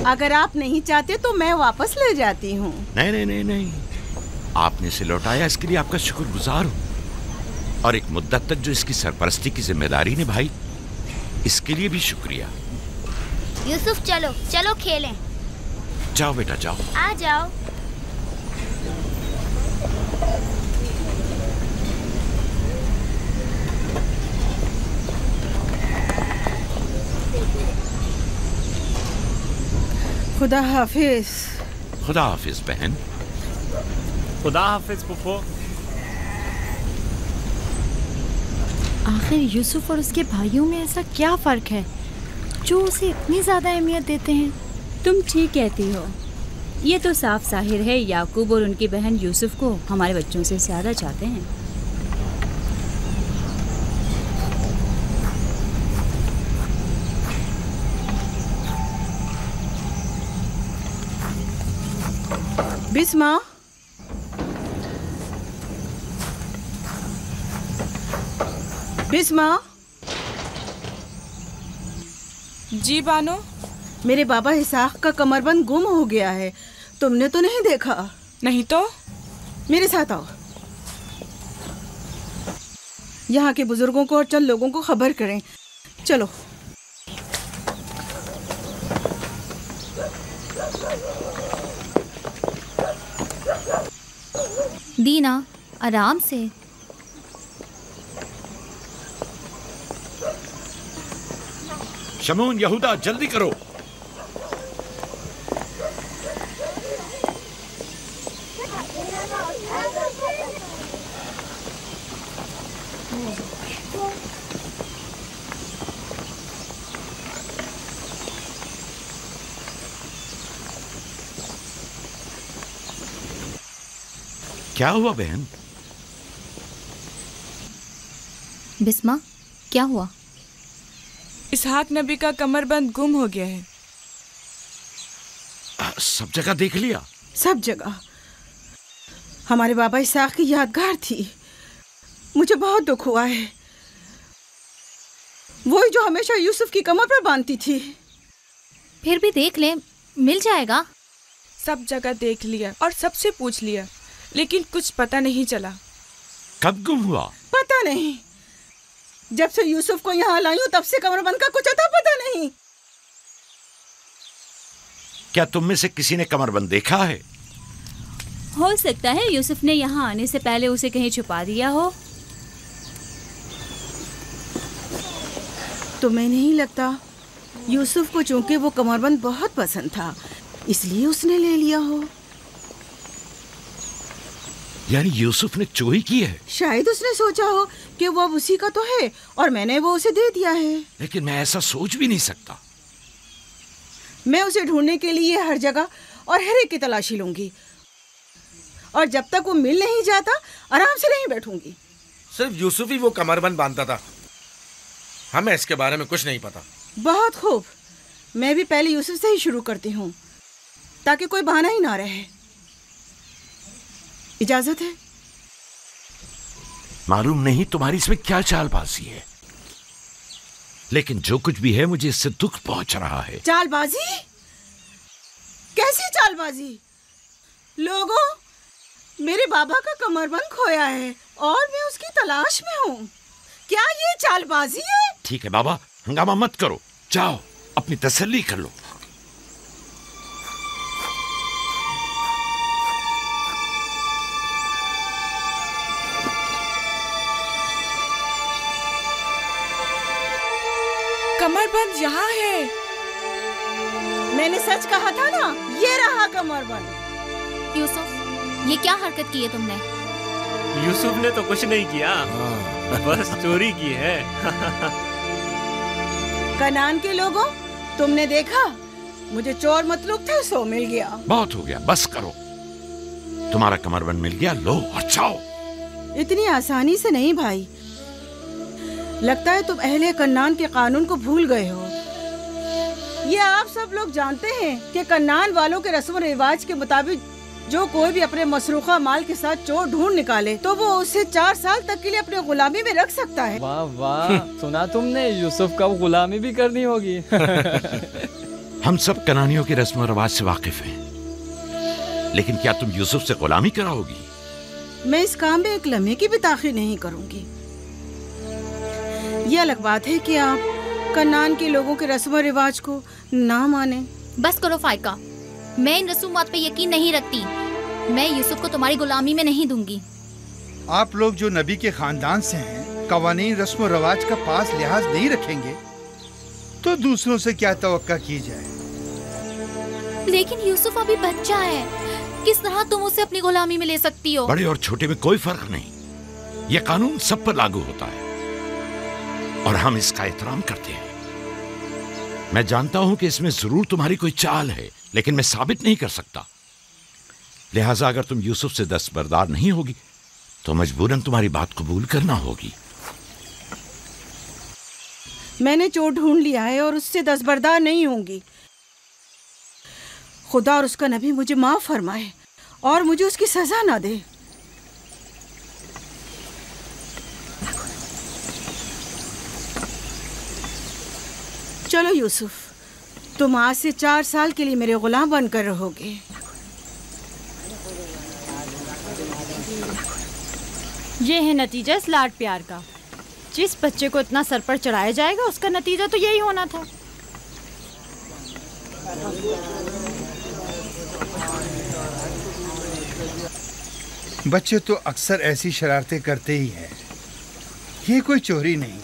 अगर आप नहीं चाहते तो मैं वापस ले जाती हूँ। नहीं नहीं नहीं नहीं, आपने इसे लौटाया, इसके लिए आपका शुक्रगुजार हूँ। और एक मुद्दत तक जो इसकी सरपरस्ती की जिम्मेदारी निभाई, इसके लिए भी शुक्रिया। यूसुफ चलो चलो खेलें। जाओ बेटा जाओ। आ जाओ। खुदा हाफिज। खुदा हाफिज बहन। खुदा हाफिज फूफो। आखिर यूसुफ और उसके भाइयों में ऐसा क्या फर्क है जो उसे इतनी ज्यादा अहमियत देते हैं? तुम ठीक कहती हो। ये तो साफ जाहिर है याकूब और उनकी बहन यूसुफ को हमारे बच्चों से ज्यादा चाहते हैं। बिस्मा, बिस्मा। जी बानो। मेरे बाबा इसाक का कमरबंद गुम हो गया है। तुमने तो नहीं देखा? नहीं तो। मेरे साथ आओ। यहाँ के बुजुर्गों को और चंद लोगों को खबर करें। चलो। दीना, आराम से। शमून, यहूदा, जल्दी करो। क्या हुआ बहन? बिस्मा, क्या हुआ? इसहाक नबी का कमरबंद गुम हो गया है। सब जगह देख लिया? सब जगह। हमारे बाबा इसाक की यादगार थी। मुझे बहुत दुख हुआ है। वही जो हमेशा यूसुफ की कमर पर बांधती थी। फिर भी देख ले, मिल जाएगा। सब जगह देख लिया और सबसे पूछ लिया, लेकिन कुछ पता नहीं चला। कब गुम हुआ? पता नहीं। जब से यूसुफ को यहाँ लाई हूँ तब से कमरबंद का कुछ अता पता नहीं। क्या तुम में से किसी ने कमरबंद देखा है? हो सकता है यूसुफ ने यहाँ आने से पहले उसे कहीं छुपा दिया हो। तुम्हें नहीं लगता यूसुफ को चूंकि वो कमरबंद बहुत पसंद था इसलिए उसने ले लिया हो? यानी यूसुफ ने चोरी की है? शायद उसने सोचा हो कि वो अब उसी का तो है और मैंने वो उसे दे दिया है। लेकिन मैं ऐसा सोच भी नहीं सकता। मैं उसे ढूंढने के लिए हर जगह और हर एक की तलाशी लूंगी और जब तक वो मिल नहीं जाता आराम से नहीं बैठूंगी। सिर्फ यूसुफ ही वो कमरबंद बांधता था, हमें इसके बारे में कुछ नहीं पता। बहुत खूब। मैं भी पहले यूसुफ से ही शुरू करती हूँ ताकि कोई बहाना ही ना रहे। इजाजत है? मालूम नहीं तुम्हारी इसमें क्या चालबाजी है, लेकिन जो कुछ भी है मुझे इससे दुख पहुंच रहा है। चालबाजी? कैसी चालबाजी? लोगों, मेरे बाबा का कमरबंद खोया है और मैं उसकी तलाश में हूँ। क्या ये चालबाजी है? ठीक है बाबा, हंगामा मत करो, जाओ अपनी तसल्ली कर लो। कमरबंद यहाँ है। मैंने सच कहा था ना, ये रहा कमरबंद। यूसुफ, ये क्या हरकत की है तुमने? यूसुफ ने तो कुछ नहीं किया, बस चोरी की है। कनान के लोगों, तुमने देखा, मुझे चोर मतलूब था, सो मिल गया। बहुत हो गया, बस करो। तुम्हारा कमरबंद मिल गया, लो और जाओ। इतनी आसानी से नहीं भाई। लगता है तुम अहले कन्नान के कानून को भूल गए हो। ये आप सब लोग जानते हैं कि कन्नान वालों के रस्म रिवाज के मुताबिक जो कोई भी अपने मसरूखा माल के साथ चोर ढूंढ निकाले तो वो उसे 4 साल तक के लिए अपने गुलामी में रख सकता है। वाह वाह, सुना तुमने, यूसुफ का गुलामी भी करनी होगी। हम सब कनानियों की रस्म और रिवाज से वाकिफ हैं, लेकिन क्या तुम यूसुफ से गुलामी कराओगी? मैं इस काम में एक लम्हे की भी ताखीर नहीं करूंगी। यह अलग बात है कि आप कन्नान के लोगों के रस्म और रिवाज को ना माने। बस करो फाइका, मैं इन रसूमात पे यकीन नहीं रखती। मैं यूसुफ को तुम्हारी गुलामी में नहीं दूंगी। आप लोग जो नबी के खानदान से हैं, कवानीन रस्म और रवाज का पास लिहाज नहीं रखेंगे तो दूसरों से क्या तवक्का की जाए। लेकिन यूसुफ अभी बच्चा है, किस तरह तुम उसे अपनी गुलामी में ले सकती हो? बड़े और छोटे में कोई फर्क नहीं, यह कानून सब पर लागू होता है और हम इसका एहतराम करते हैं। मैं जानता हूं कि इसमें जरूर तुम्हारी कोई चाल है, लेकिन मैं साबित नहीं कर सकता। लिहाजा अगर तुम यूसुफ से दस्तबरदार नहीं होगी तो मजबूरन तुम्हारी बात कबूल करना होगी। मैंने चोट ढूंढ लिया है और उससे दस्तबरदार नहीं होंगी। खुदा और उसका नबी मुझे माफ फरमाए और मुझे उसकी सजा ना दे। चलो यूसुफ, तुम आज से 4 साल के लिए मेरे गुलाम बनकर रहोगे। ये है नतीजा इस लाड प्यार का। जिस बच्चे को इतना सर पर चढ़ाया जाएगा उसका नतीजा तो यही होना था। बच्चे तो अक्सर ऐसी शरारतें करते ही हैं, ये कोई चोरी नहीं।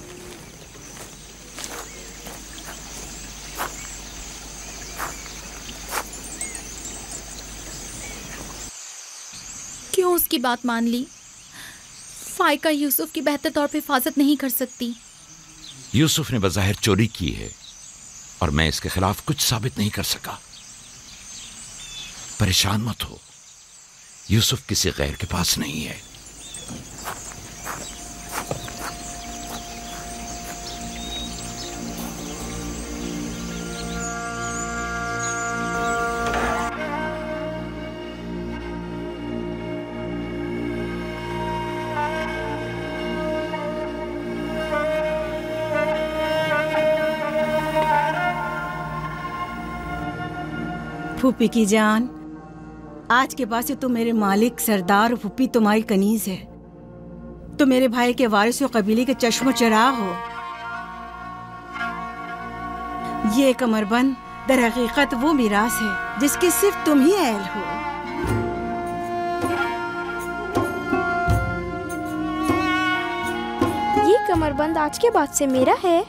क्यों उसकी बात मान ली? फाइका यूसुफ की बेहतर तौर पे हिफाजत नहीं कर सकती। यूसुफ ने बज़ाहिर चोरी की है और मैं इसके खिलाफ कुछ साबित नहीं कर सका। परेशान मत हो, यूसुफ किसी गैर के पास नहीं है। फूफी की जान, आज के बाद से तुम मेरे मालिक सरदार और फूफी तुम्हारी कनीज है। तुम मेरे भाई के वारिस और कबीले के चश्मो चिराग हो। ये कमरबंद दर हकीकत वो मिरास है जिसकी सिर्फ तुम ही अहल हो। ये कमरबंद आज के बाद से मेरा है।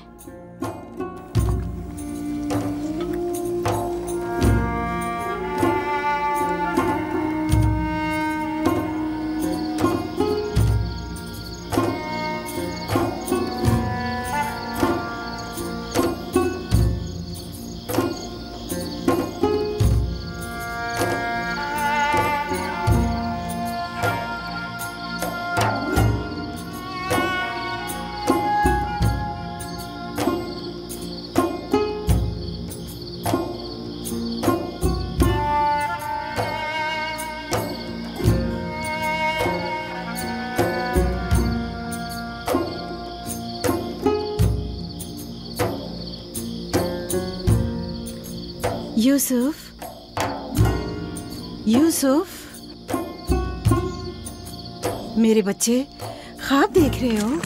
यूसुफ, यूसुफ, मेरे बच्चे ख्वाब देख रहे हो?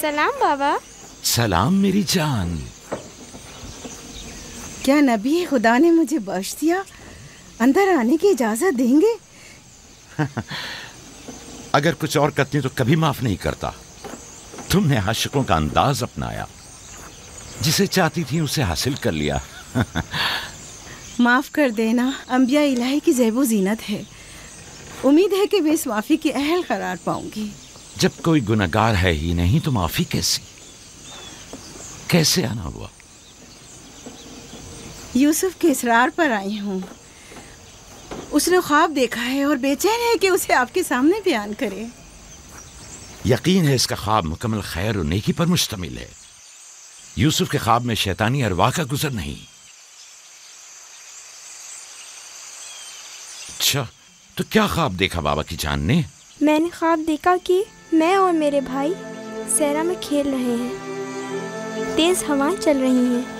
सलाम बाबा। सलाम मेरी जान। क्या नबी खुदा ने मुझे बख्श दिया? अंदर आने की इजाजत देंगे? अगर कुछ और करती तो कभी माफ नहीं करता। तुमने आशिकों का अंदाज अपनाया, जिसे चाहती थी उसे हासिल कर लिया। माफ कर देना अंबिया इलाही की ज़ैबो ज़ीनत है। उम्मीद है कि मैं इस माफी की अहल करार पाऊंगी। जब कोई गुनहगार है ही नहीं तो माफी कैसी? कैसे आना हुआ? यूसुफ के इसरार पर आई हूँ। उसने ख्वाब देखा है और बेचैन है कि उसे आपके सामने बयान करे। यकीन है इसका ख्वाब मुकम्मल खैर और नेकी पर मुश्तमिल है। यूसुफ के ख्वाब में शैतानी अरवाह का गुजर नहीं। अच्छा, तो क्या ख्वाब देखा बाबा की जान ने? मैंने ख्वाब देखा कि मैं और मेरे भाई सहरा में खेल रहे हैं। तेज हवाएं चल रही हैं।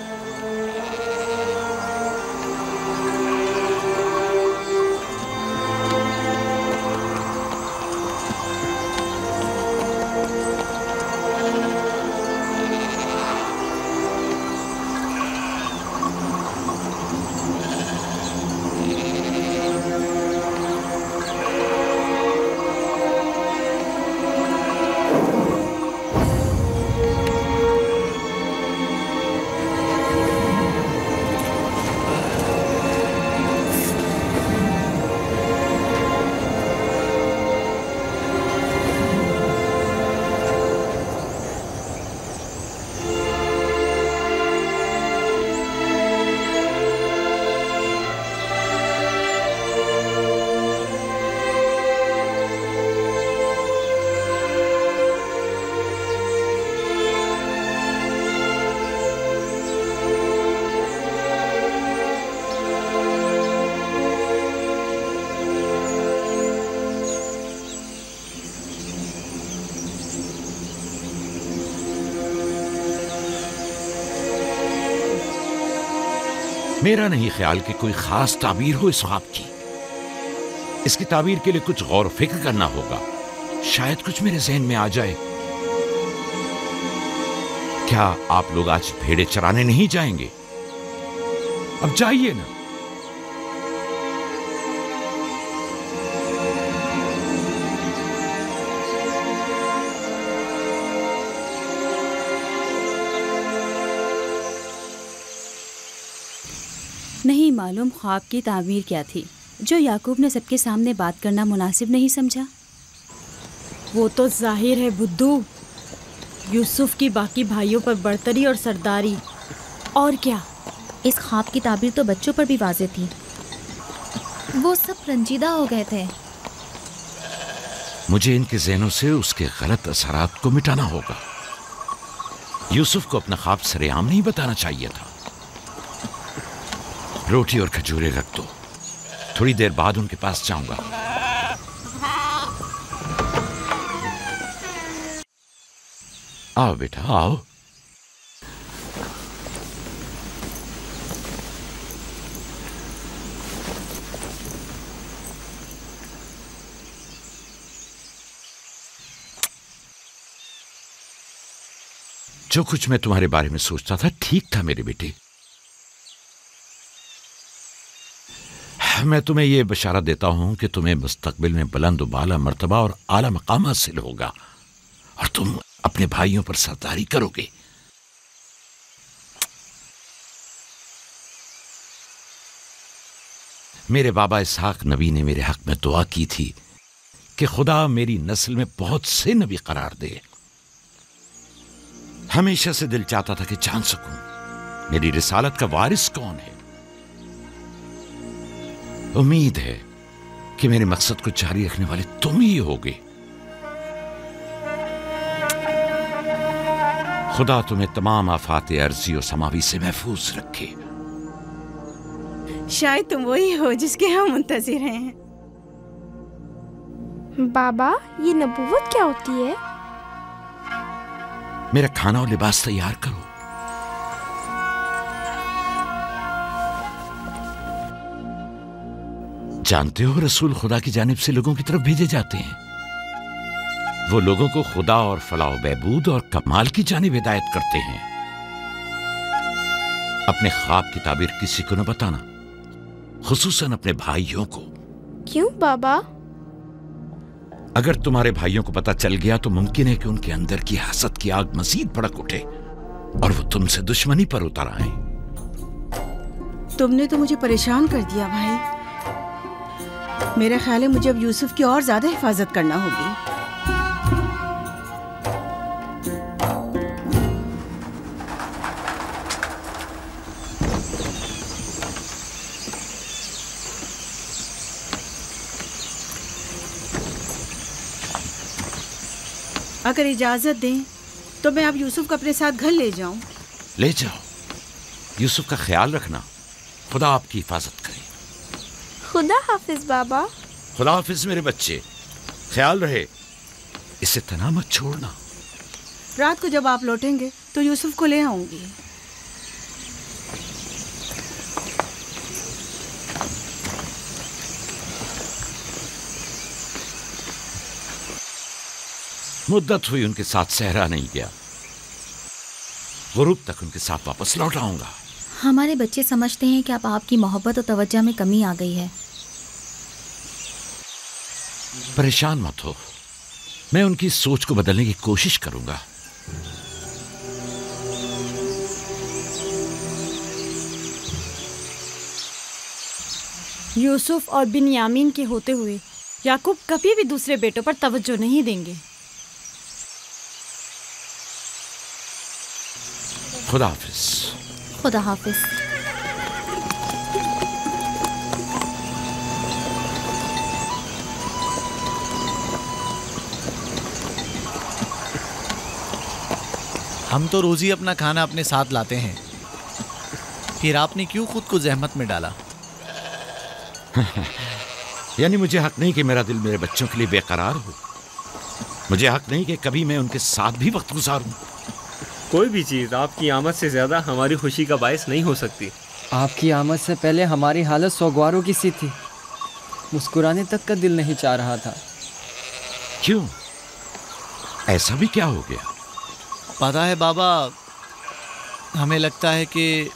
मेरा नहीं ख्याल कि कोई खास ताबीर हो इस ख्वाब की। इसकी ताबीर के लिए कुछ गौर फिक्र करना होगा। शायद कुछ मेरे जहन में आ जाए। क्या आप लोग आज भेड़े चराने नहीं जाएंगे? अब जाइए ना। नहीं मालूम ख्वाब की ताबीर क्या थी जो याकूब ने सबके सामने बात करना मुनासिब नहीं समझा। वो तो जाहिर है बुद्धू, यूसुफ की बाकी भाइयों पर बर्तरी और सरदारी। और क्या, इस ख्वाब की ताबीर तो बच्चों पर भी वाज़ेह थी। वो सब रंजीदा हो गए थे। मुझे इनके ज़हनों से उसके गलत असरात को मिटाना होगा। यूसुफ को अपना ख्वाब सरेआम नहीं बताना चाहिए था। रोटी और खजूरें रख दो, थोड़ी देर बाद उनके पास जाऊंगा। आओ बेटा आओ। जो कुछ मैं तुम्हारे बारे में सोचता था ठीक था मेरे बेटे। मैं तुम्हें यह बशारत देता हूं कि तुम्हें मुस्तकबिल में बुलंद बाला मर्तबा और आला मकाम हासिल होगा और तुम अपने भाइयों पर सरदारी करोगे। मेरे बाबा इसहाक नबी ने मेरे हक में दुआ की थी कि खुदा मेरी नस्ल में बहुत से नबी करार दे। हमेशा से दिल चाहता था कि जान सकूं मेरी रिसालत का वारिस कौन है। उम्मीद है कि मेरे मकसद को जारी रखने वाले तुम ही होगे। खुदा तुम्हें तमाम आफात अर्जी और समावी से महफूज रखे। शायद तुम वही हो जिसके हम मुंतजिर हैं। बाबा, ये नबूवत क्या होती है? मेरा खाना और लिबास तैयार करो। जानते हो रसूल खुदा की जानिब से लोगों की तरफ भेजे जाते हैं। वो लोगों को खुदा और फलाह बहबूद और कमाल की जानिब हिदायत करते हैं। अपने ख्वाब की ताबीर किसी को न बताना, खुसूसन अपने भाइयों को। क्यों बाबा? अगर तुम्हारे भाइयों को पता चल गया तो मुमकिन है कि उनके अंदर की हसद की आग मजीद भड़क उठे और वो तुमसे दुश्मनी पर उतर आए। तुमने तो मुझे परेशान कर दिया भाई। मेरा ख्याल है मुझे अब यूसुफ की और ज्यादा हिफाजत करना होगी। अगर इजाजत दें तो मैं अब यूसुफ को अपने साथ घर ले जाऊं। ले जाओ, यूसुफ का ख्याल रखना। खुदा आपकी हिफाजत करे। खुदा हाफिज बाबा। खुदा हाफिज मेरे बच्चे, ख्याल रहे, इसे तना मत छोड़ना। रात को जब आप लौटेंगे तो यूसुफ को ले आऊंगी। मुद्दत हुई उनके साथ सहरा नहीं गया। गुरूब तक उनके साथ वापस लौट आऊंगा। हमारे बच्चे समझते हैं कि अब आपकी मोहब्बत और तवज्जो में कमी आ गई है। परेशान मत हो, मैं उनकी सोच को बदलने की कोशिश करूंगा। यूसुफ और बिन्यामीन के होते हुए याकूब कभी भी दूसरे बेटों पर तवज्जो नहीं देंगे। खुदा हाफिज। खुदा हाफिज। हम तो रोज ही अपना खाना अपने साथ लाते हैं, फिर आपने क्यों खुद को जहमत में डाला? यानी मुझे हक नहीं कि मेरा दिल मेरे बच्चों के लिए बेकरार हो। मुझे हक नहीं कि कभी मैं उनके साथ भी वक्त गुजारूं। कोई भी चीज़ आपकी आमद से ज़्यादा हमारी खुशी का बायस नहीं हो सकती। आपकी आमद से पहले हमारी हालत सोगवारों की सी थी, मुस्कुराने तक का दिल नहीं चाह रहा था। क्यों? ऐसा भी क्या हो गया? पता है बाबा, हमें लगता है कि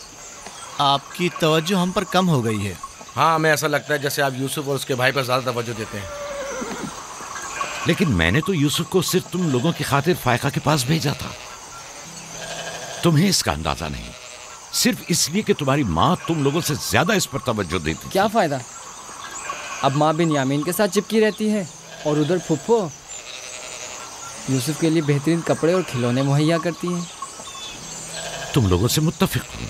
आपकी तवज्जो हम पर कम हो गई है। हाँ, हमें ऐसा लगता है जैसे आप यूसुफ और उसके भाई पर ज़्यादा तवज्जो देते हैं। लेकिन मैंने तो यूसुफ को सिर्फ तुम लोगों की खातिर फायका के पास भेजा था। तुम्हें इसका अंदाजा नहीं, सिर्फ इसलिए कि तुम्हारी माँ तुम लोगों से ज्यादा इस पर तवज्जो देती। क्या फायदा, अब माँ बिन्यामीन के साथ चिपकी रहती है और उधर फुफ्फो यूसुफ के लिए बेहतरीन कपड़े और खिलौने मुहैया करती हैं। तुम लोगों से मुत्तफिक हूं,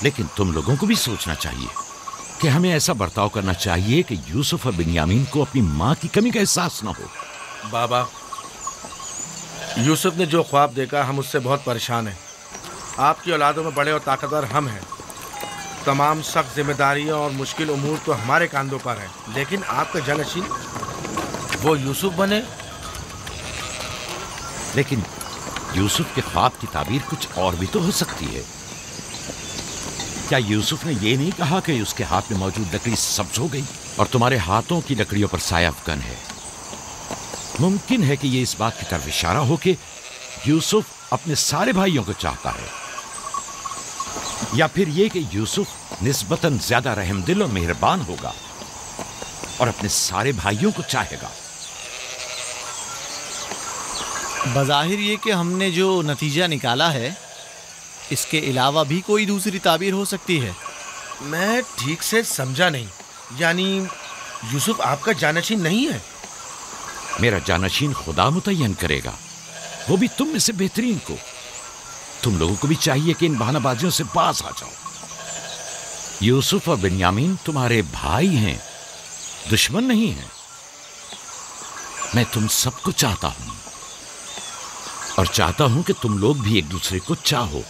लेकिन तुम लोगों को भी सोचना चाहिए कि हमें ऐसा बर्ताव करना चाहिए कि यूसुफ और बिन्यामीन को अपनी माँ की कमी का एहसास न हो। बाबा, यूसुफ ने जो ख्वाब देखा, हम उससे बहुत परेशान हैं। आपकी औलादों में बड़े और ताकतवर हम हैं। तमाम सख्त जिम्मेदारियां और मुश्किल उमूर तो हमारे कांधों पर हैं, लेकिन आपका जानशीन वो यूसुफ बने। लेकिन यूसुफ के ख्वाब की ताबीर कुछ और भी तो हो सकती है। क्या यूसुफ ने ये नहीं कहा कि उसके हाथ में मौजूद लकड़ी सब्ज हो गई और तुम्हारे हाथों की लकड़ियों पर साया अफगन है? मुमकिन है कि ये इस बात की तरफ इशारा हो कि यूसुफ अपने सारे भाइयों को चाहता है, या फिर ये कि यूसुफ निस्बतन ज्यादा रहमदिल और मेहरबान होगा और अपने सारे भाइयों को चाहेगा। बज़ाहिर ये कि हमने जो नतीजा निकाला है, इसके अलावा भी कोई दूसरी ताबीर हो सकती है। मैं ठीक से समझा नहीं, यानी यूसुफ आपका जानशीन नहीं है? मेरा जानशीन खुदा मुतय्यन करेगा, वो भी तुम में से बेहतरीन को। तुम लोगों को भी चाहिए कि इन बहानाबाजियों से पास आ जाओ। यूसुफ और बिन्यामीन तुम्हारे भाई हैं, दुश्मन नहीं हैं। मैं तुम सबको चाहता हूं और चाहता हूं कि तुम लोग भी एक दूसरे को चाहो,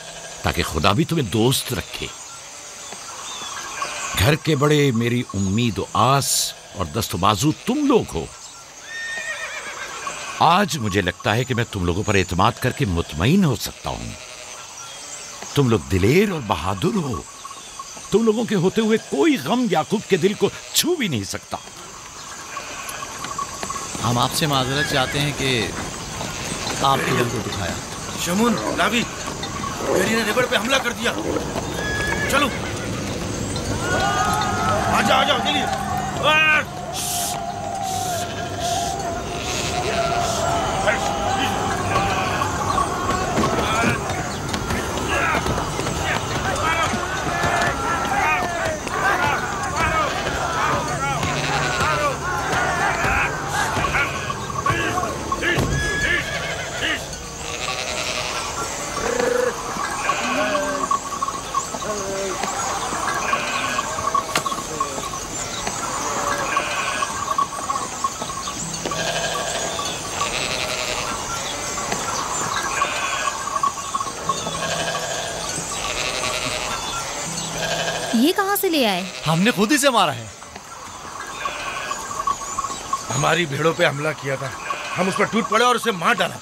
ताकि खुदा भी तुम्हें दोस्त रखे। घर के बड़े मेरी उम्मीद और आस और दस्तबाजू तुम लोग हो। आज मुझे लगता है कि मैं तुम लोगों पर एतमाद करके मुतमईन हो सकता हूं। तुम लोग दिलेर और बहादुर हो। तुम लोगों के होते हुए कोई गम याकूब के दिल को छू भी नहीं सकता। हम आपसे माजरत चाहते हैं कि आपके दिल को दुखाया। शमून, लावी, मेरी ने रिवर पे हमला कर दिया। चलो, आजा आजा चलिए। ये कहाँ से ले आए? हमने खुद ही से मारा है। हमारी भेड़ों पे हमला किया था, हम उस पर टूट पड़े और उसे मार डाला।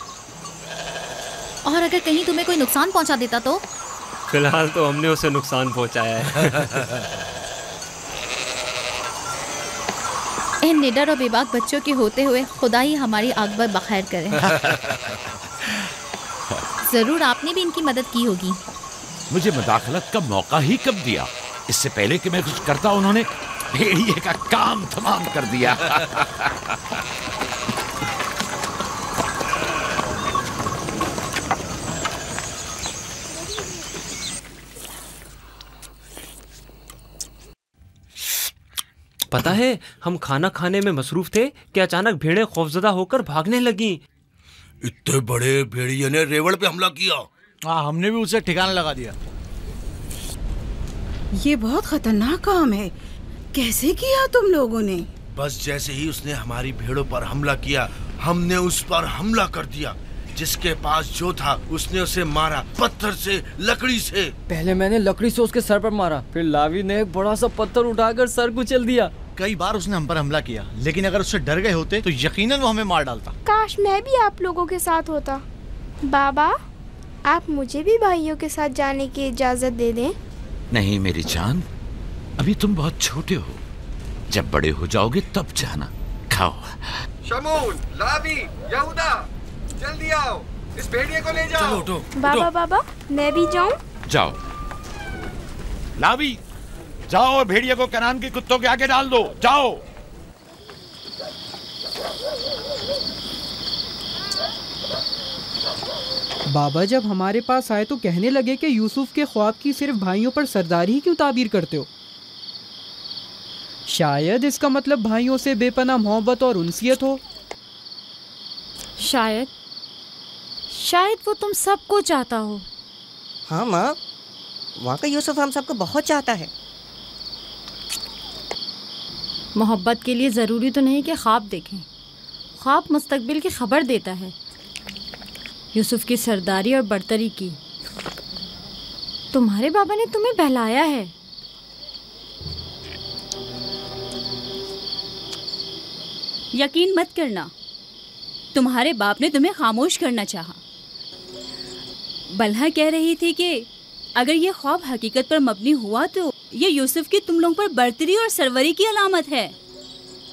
और अगर कहीं तुम्हें कोई नुकसान पहुंचा देता तो? फिलहाल तो हमने उसे नुकसान पहुंचाया है। इन निडर और बेबाक बच्चों के होते हुए खुदा ही हमारी आकबर बखैर करे। जरूर आपने भी इनकी मदद की होगी। मुझे मुदाखलत का मौका ही कब दिया? इससे पहले कि मैं कुछ करता उन्होंने भेड़िए का काम तमाम कर दिया। पता है, हम खाना खाने में मसरूफ थे कि अचानक भेड़ें खौफजदा होकर भागने लगी। इतने बड़े भेड़िए ने रेवड़ पे हमला किया। हाँ, हमने भी उसे ठिकाना लगा दिया। ये बहुत खतरनाक काम है। कैसे किया तुम लोगों ने? बस जैसे ही उसने हमारी भेड़ों पर हमला किया, हमने उस पर हमला कर दिया। जिसके पास जो था उसने उसे मारा, पत्थर से, लकड़ी से। पहले मैंने लकड़ी से उसके सर पर मारा, फिर लावी ने एक बड़ा सा पत्थर उठाकर सर कुचल दिया। कई बार उसने हम पर हमला किया, लेकिन अगर उससे डर गए होते तो यकीनन वो हमें मार डालता। काश मैं भी आप लोगों के साथ होता। बाबा, आप मुझे भी भाइयों के साथ जाने की इजाजत दे दें। नहीं मेरी जान, अभी तुम बहुत छोटे हो। जब बड़े हो जाओगे तब जाना। खाओ। शमून, लावी, यहूदा, जल्दी आओ, इस भेड़िए को ले जाओ। चलो उठो। बाबा बाबा, मैं भी जाऊं? जाओ। लावी, जाओ और भेड़िए को कनान के कुत्तों के आगे डाल दो। जाओ। बाबा जब हमारे पास आए तो कहने लगे कि यूसुफ के ख्वाब की सिर्फ भाइयों पर सरदारी ही क्यों ताबीर करते हो? शायद इसका मतलब भाइयों से बेपनाह मोहब्बत और उनसियत हो। शायद वो तुम सबको चाहता हो। हाँ माँ, वहाँ का यूसुफ हम सबको बहुत चाहता है। मोहब्बत के लिए ज़रूरी तो नहीं कि ख्वाब देखें। ख्वाब मुस्तकबिल की खबर देता है। यूसुफ की सरदारी और बरतरी की। तुम्हारे बाबा ने तुम्हें बहलाया है। यकीन मत करना, तुम्हारे बाप ने तुम्हें खामोश करना चाहा। बल्हा कह रही थी कि अगर ये ख्वाब हकीकत पर मबनी हुआ तो ये यूसुफ की तुम लोगों पर बर्तरी और सरवरी की अलामत है।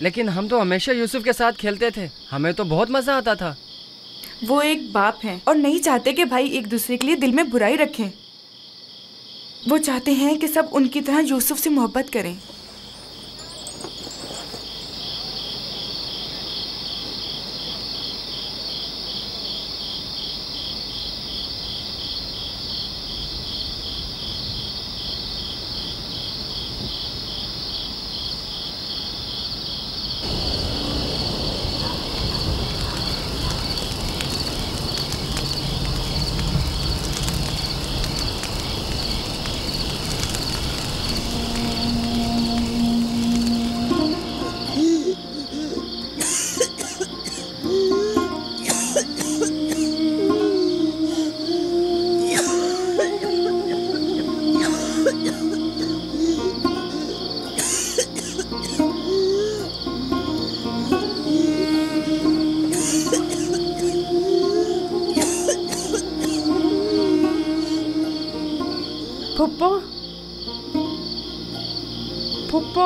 लेकिन हम तो हमेशा यूसुफ के साथ खेलते थे, हमें तो बहुत मजा आता था। वो एक बाप हैं और नहीं चाहते कि भाई एक दूसरे के लिए दिल में बुराई रखें। वो चाहते हैं कि सब उनकी तरह यूसुफ से मोहब्बत करें। फुप्पो, फुप्पो,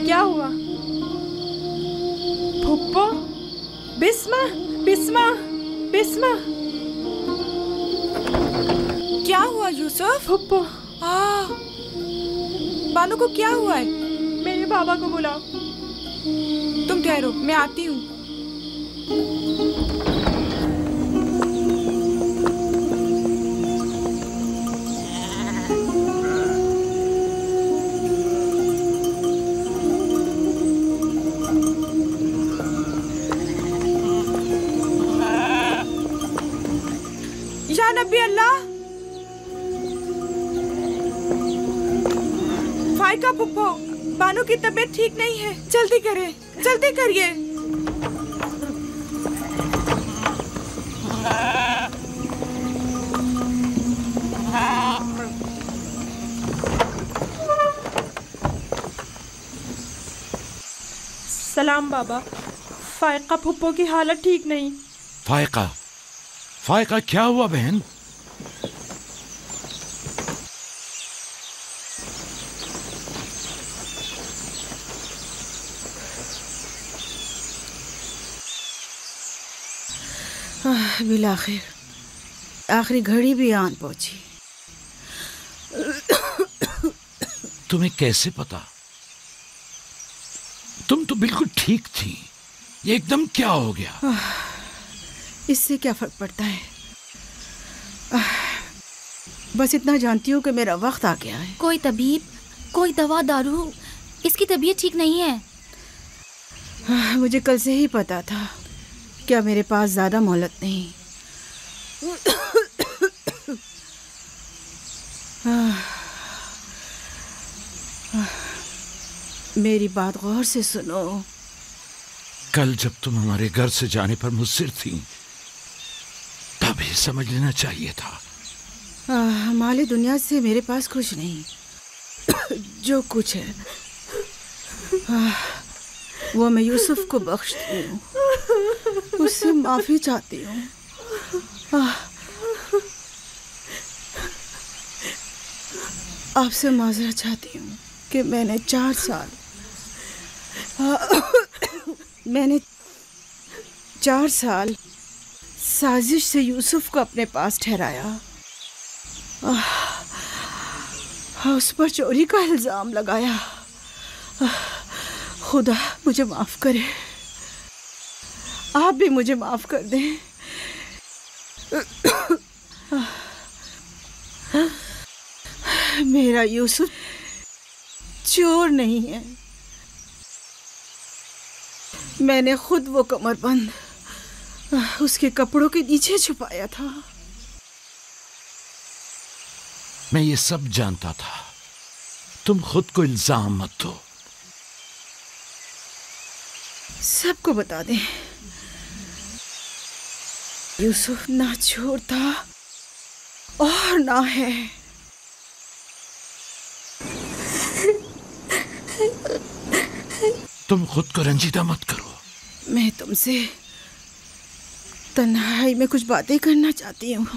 क्या हुआ? फुप्पो, बिस्मा, बिस्मा, बिस्मा, क्या हुआ यूसुफ? फुप्पो, बानू को क्या हुआ है? मेरे बाबा को बुलाओ। तुम ठहरो, मैं आती हूँ। या नबी अल्लाह, फाइका पुप्पो, बानू की तबीयत ठीक नहीं है। जल्दी करें, जल्दी करिए। सलाम बाबा। फायका फुप्पो की हालत ठीक नहीं। फायका, फायका क्या हुआ बहन? बिलाखिर आखिरी घड़ी भी आन पहुंची। तुम्हें कैसे पता? तुम तो बिल्कुल ठीक थी, ये एकदम क्या हो गया? इससे क्या फर्क पड़ता है? बस इतना जानती हूँ कि मेरा वक्त आ गया है। कोई तबीब, कोई दवा दारू, इसकी तबीयत ठीक नहीं है। मुझे कल से ही पता था, क्या मेरे पास ज्यादा मोहलत नहीं। मेरी बात गौर से सुनो। कल जब तुम हमारे घर से जाने पर मुस्सिर थी, तभी समझ लेना चाहिए था। माली दुनिया से मेरे पास कुछ नहीं। जो कुछ है वो मैं यूसुफ को बख्शती हूँ, उससे माफी चाहती हूँ। आपसे माजरा चाहती हूँ कि मैंने 4 साल साजिश से यूसुफ को अपने पास ठहराया, उस पर चोरी का इल्जाम लगाया। खुदा मुझे माफ करे, आप भी मुझे माफ कर दें। मेरा यूसुफ चोर नहीं है। मैंने खुद वो कमरबंद उसके कपड़ों के नीचे छुपाया था। मैं ये सब जानता था, तुम खुद को इल्जाम मत दो। सबको बता दें, यूसुफ ना चोर था और ना है। तुम खुद को रंजीदा मत करो। मैं तुमसे तन्हाई में कुछ बातें करना चाहती हूँ।